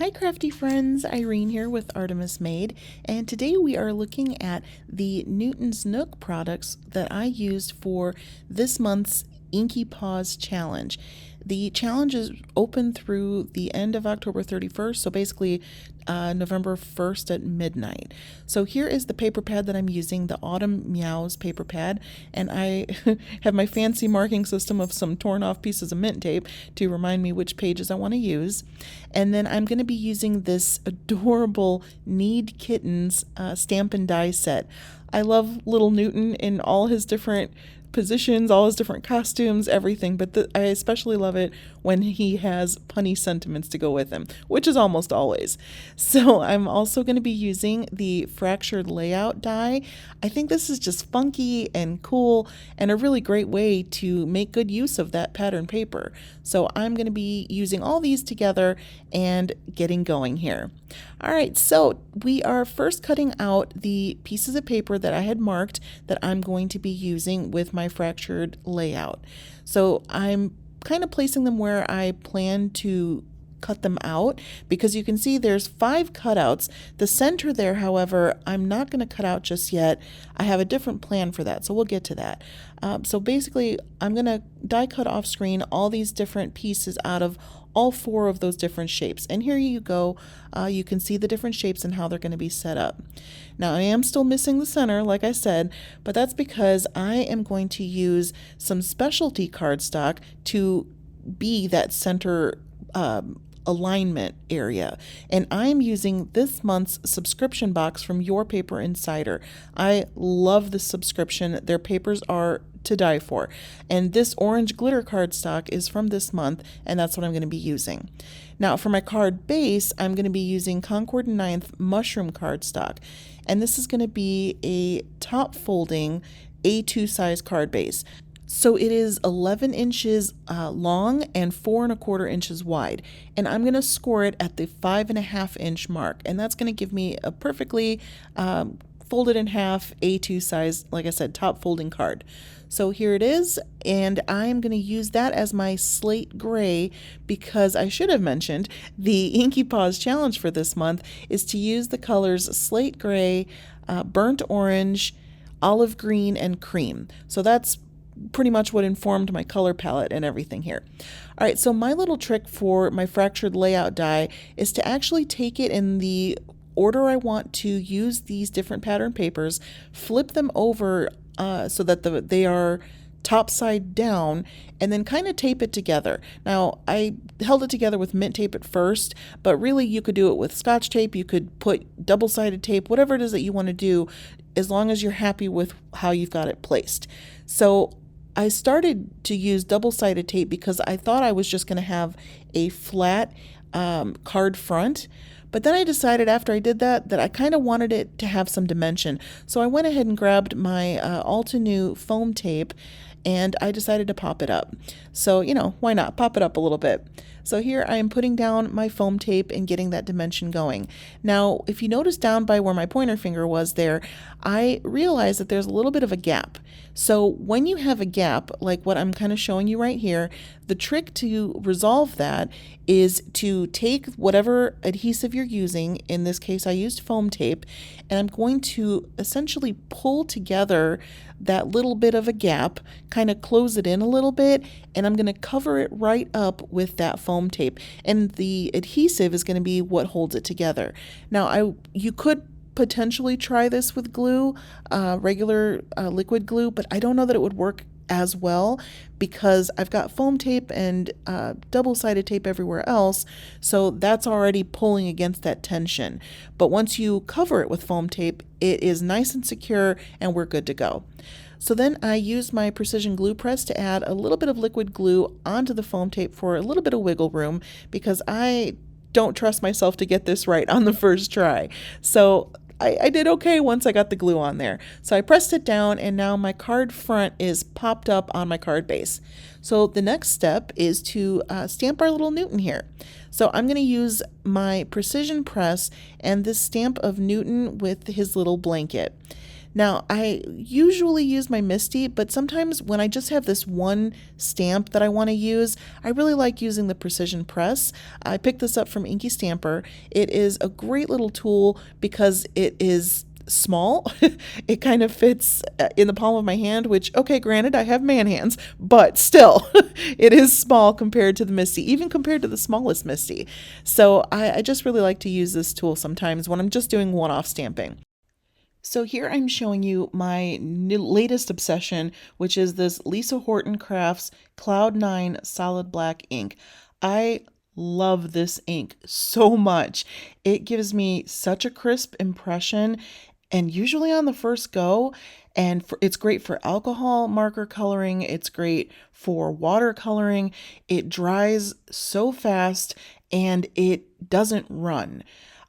Hi crafty friends, Irene here with Artemis Made, and today we are looking at the Newton's Nook products that I used for this month's Inky Paws Challenge. The challenge is open through the end of October 31st, so basically November 1st at midnight. So here is the paper pad that I'm using, the Autumn Meows paper pad, and I have my fancy marking system of some torn off pieces of mint tape to remind me which pages I want to use. And then I'm going to be using this adorable Need Kittens stamp and die set. I love little Newton in all his different positions, all his different costumes, everything, but I especially love it when he has punny sentiments to go with him, which is almost always. So I'm also going to be using the fractured layout die. I think this is just funky and cool and a really great way to make good use of that pattern paper. So I'm going to be using all these together and getting going here. All right, so we are first cutting out the pieces of paper that I had marked that I'm going to be using with my fractured layout. So I'm kind of placing them where I plan to cut them out, because you can see there's 5 cutouts. The center there, however, I'm not going to cut out just yet. I have a different plan for that, so we'll get to that. So basically, I'm going to die cut off screen all these different pieces out of all 4 of those different shapes. And here you go. You can see the different shapes and how they're going to be set up. Now, I am still missing the center, like I said, but that's because I am going to use some specialty cardstock to be that center alignment area, and I'm using this month's subscription box from Your Paper Insider. I love this subscription. Their papers are to die for, and this orange glitter cardstock is from this month, and that's what I'm going to be using. Now for my card base, I'm going to be using Concord & Ninth mushroom cardstock, and this is going to be a top folding A2 size card base. So it is 11 inches long and 4¼ inches wide. And I'm going to score it at the 5½ inch mark. And that's going to give me a perfectly folded in half A2 size, like I said, top folding card. So here it is, and I'm going to use that as my slate gray, because I should have mentioned the Inky Paws challenge for this month is to use the colors slate gray, burnt orange, olive green, and cream. So that's pretty much what informed my color palette and everything here. All right, so my little trick for my fractured layout die is to actually take it in the order I want to use these different pattern papers, flip them over so that they are top side down, and then kind of tape it together. Now, I held it together with mint tape at first, but really you could do it with Scotch tape, you could put double-sided tape, whatever it is that you want to do, as long as you're happy with how you've got it placed. So I started to use double-sided tape because I thought I was just going to have a flat card front, but then I decided after I did that I kind of wanted it to have some dimension. So I went ahead and grabbed my Altenew foam tape, and I decided to pop it up. So, why not? Pop it up a little bit. So here I am putting down my foam tape and getting that dimension going. Now, if you notice down by where my pointer finger was there, I realized that there's a little bit of a gap. So when you have a gap, like what I'm kind of showing you right here, the trick to resolve that is to take whatever adhesive you're using, in this case I used foam tape, and I'm going to essentially pull together that little bit of a gap, kind of close it in a little bit, and I'm going to cover it right up with that foam tape. And the adhesive is going to be what holds it together. Now, you could potentially try this with glue, regular liquid glue, but I don't know that it would work as well because I've got foam tape and double-sided tape everywhere else, so that's already pulling against that tension. But once you cover it with foam tape, it is nice and secure and we're good to go. So then I used my precision glue press to add a little bit of liquid glue onto the foam tape for a little bit of wiggle room, because I don't trust myself to get this right on the first try. So I did okay once I got the glue on there. So I pressed it down, and now my card front is popped up on my card base. So the next step is to stamp our little Newton here. So I'm going to use my precision press and this stamp of Newton with his little blanket. Now, I usually use my Misty, but sometimes when I just have this one stamp that I want to use, I really like using the Precision Press. I picked this up from Inky Stamper. It is a great little tool because it is small. It kind of fits in the palm of my hand, which, okay, granted, I have man hands, but still, it is small compared to the Misty, even compared to the smallest Misty. So I just really like to use this tool sometimes when I'm just doing one-off stamping. So here I'm showing you my latest obsession, which is this Lisa Horton Crafts Cloud 9 Solid Black ink. I love this ink so much. It gives me such a crisp impression, and usually on the first go. And it's great for alcohol marker coloring. It's great for watercoloring. It dries so fast and it doesn't run.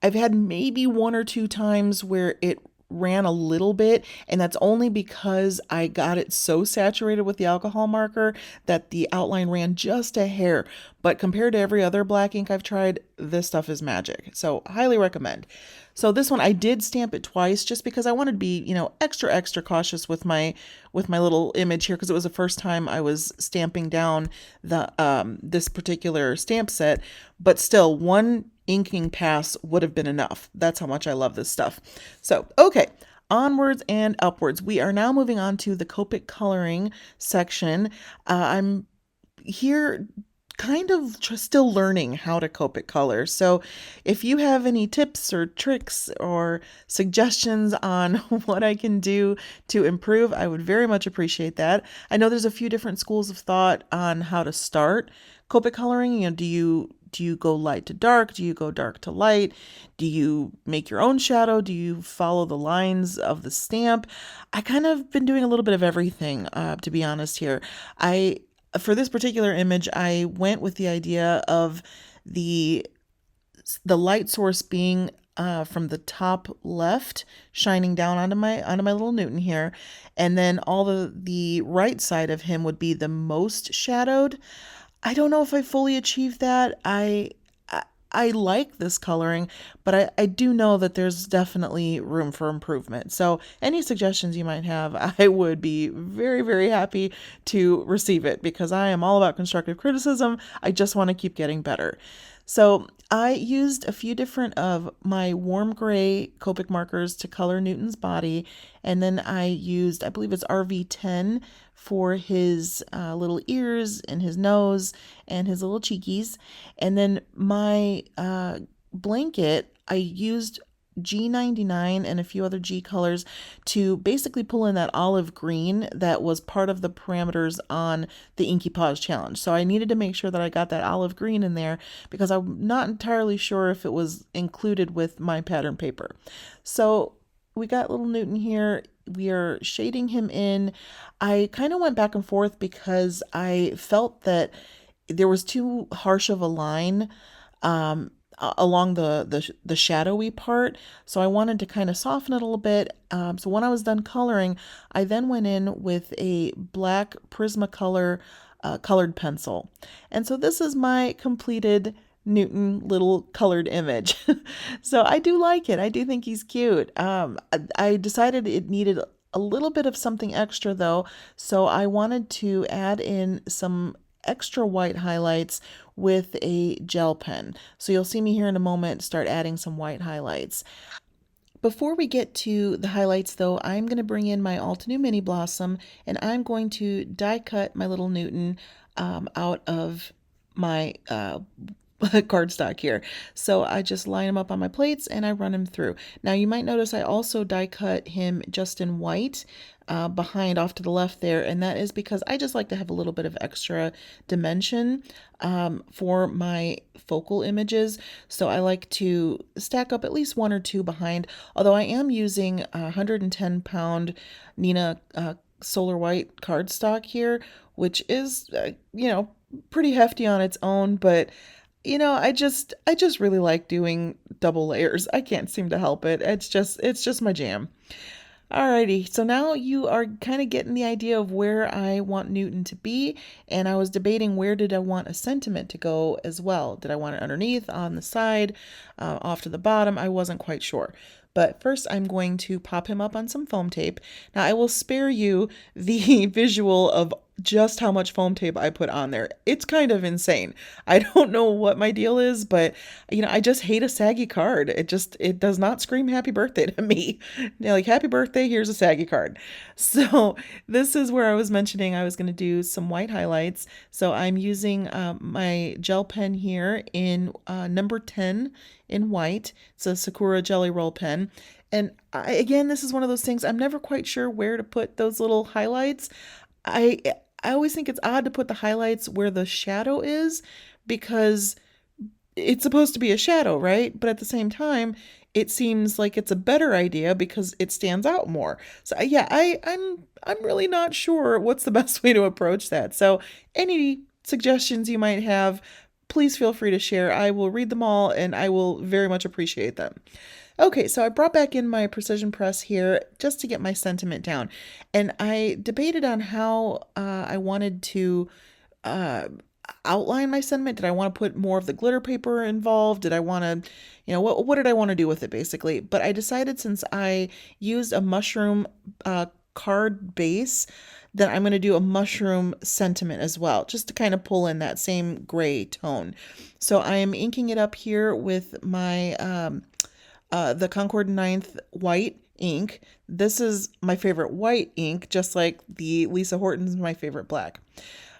I've had maybe one or two times where it ran a little bit, and that's only because I got it so saturated with the alcohol marker that the outline ran just a hair. But compared to every other black ink I've tried, this stuff is magic. So highly recommend. So this one I did stamp it twice just because I wanted to be, extra cautious with my little image here, because it was the first time I was stamping down the this particular stamp set. But still, one inking pass would have been enough. That's how much I love this stuff. So, okay, onwards and upwards. We are now moving on to the Copic coloring section. I'm here kind of still learning how to Copic color. So if you have any tips or tricks or suggestions on what I can do to improve, I would very much appreciate that. I know there's a few different schools of thought on how to start Copic coloring. Do you go light to dark? Do you go dark to light? Do you make your own shadow? Do you follow the lines of the stamp? I kind of been doing a little bit of everything, to be honest here. For this particular image, I went with the idea of the light source being from the top left, shining down onto my little Newton here, and then all the right side of him would be the most shadowed. I don't know if I fully achieved that. I like this coloring, but I do know that there's definitely room for improvement. So any suggestions you might have, I would be very, very happy to receive it, because I am all about constructive criticism. I just want to keep getting better. So I used a few different of my warm gray Copic markers to color Newton's body, and then I used, I believe it's RV10 for his little ears and his nose and his little cheekies. And then my blanket, I used G99 and a few other G colors to basically pull in that olive green that was part of the parameters on the Inky Paws challenge. So I needed to make sure that I got that olive green in there, because I'm not entirely sure if it was included with my pattern paper. So we got little Newton here. We are shading him in. I kind of went back and forth because I felt that there was too harsh of a line along the shadowy part. So I wanted to kind of soften it a little bit. So when I was done coloring, I then went in with a black Prismacolor colored pencil. And so this is my completed Newton little colored image. So I do like it. I do think he's cute. I decided it needed a little bit of something extra though, so I wanted to add in some extra white highlights with a gel pen. So you'll see me here in a moment start adding some white highlights. Before we get to the highlights though, I'm going to bring in my Altenew Mini Blossom, and I'm going to die cut my little Newton out of my cardstock here. So I just line him up on my plates and I run him through. Now you might notice I also die cut him just in white behind off to the left there, and that is because I just like to have a little bit of extra dimension for my focal images. So I like to stack up at least one or two behind, although I am using 110-pound Nina Solar White cardstock here, which is, pretty hefty on its own, but I just really like doing double layers. I can't seem to help it. It's just my jam. Alrighty, so now you are kind of getting the idea of where I want Newton to be, and I was debating where did I want a sentiment to go as well. Did I want it underneath, on the side, off to the bottom? I wasn't quite sure. But first, I'm going to pop him up on some foam tape. Now, I will spare you the visual of just how much foam tape I put on there. It's kind of insane. I don't know what my deal is, but I just hate a saggy card. It does not scream happy birthday to me. Like, happy birthday, here's a saggy card. So this is where I was mentioning I was going to do some white highlights. So I'm using my gel pen here in number 10 in white. It's a Sakura Jelly Roll pen. And again, this is one of those things I'm never quite sure where to put those little highlights. I I always think it's odd to put the highlights where the shadow is because it's supposed to be a shadow, right? But at the same time, it seems like it's a better idea because it stands out more. So yeah, I'm really not sure what's the best way to approach that. So any suggestions you might have, please feel free to share. I will read them all and I will very much appreciate them. Okay, so I brought back in my precision press here just to get my sentiment down. And I debated on how I wanted to uh, outline my sentiment. Did I want to put more of the glitter paper involved? Did I want to, what did I want to do with it basically? But I decided since I used a mushroom card base, that I'm going to do a mushroom sentiment as well, just to kind of pull in that same gray tone. So I am inking it up here with my the Concord 9th white ink. This is my favorite white ink, just like the Lisa Horton's my favorite black.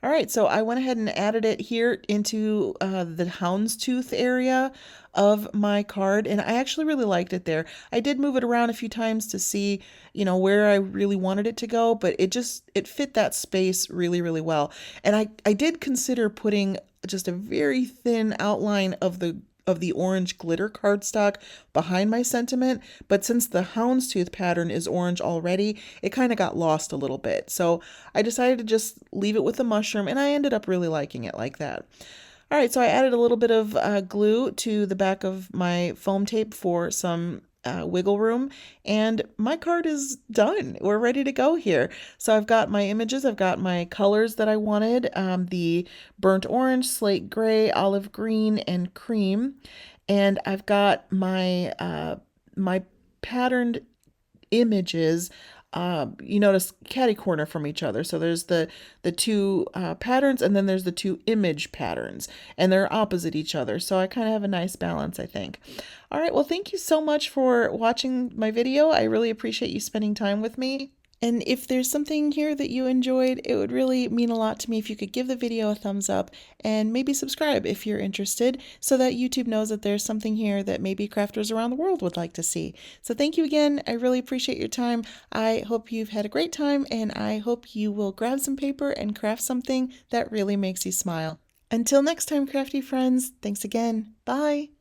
All right, so I went ahead and added it here into the houndstooth area of my card, and I actually really liked it there. I did move it around a few times to see, where I really wanted it to go, but it fit that space really, really well. And I did consider putting just a very thin outline of the orange glitter cardstock behind my sentiment, but since the houndstooth pattern is orange already, it kind of got lost a little bit. So I decided to just leave it with the mushroom, and I ended up really liking it like that. All right, so I added a little bit of glue to the back of my foam tape for some wiggle room, and my card is done. We're ready to go here. So I've got my images, I've got my colors that I wanted, the burnt orange, slate gray, olive green, and cream, and I've got my patterned images. You notice catty corner from each other. So there's the two patterns, and then there's the two image patterns, and they're opposite each other. So I kind of have a nice balance, I think. All right, well, thank you so much for watching my video. I really appreciate you spending time with me. And if there's something here that you enjoyed, it would really mean a lot to me if you could give the video a thumbs up and maybe subscribe if you're interested so that YouTube knows that there's something here that maybe crafters around the world would like to see. So thank you again. I really appreciate your time. I hope you've had a great time, and I hope you will grab some paper and craft something that really makes you smile. Until next time, crafty friends, thanks again. Bye.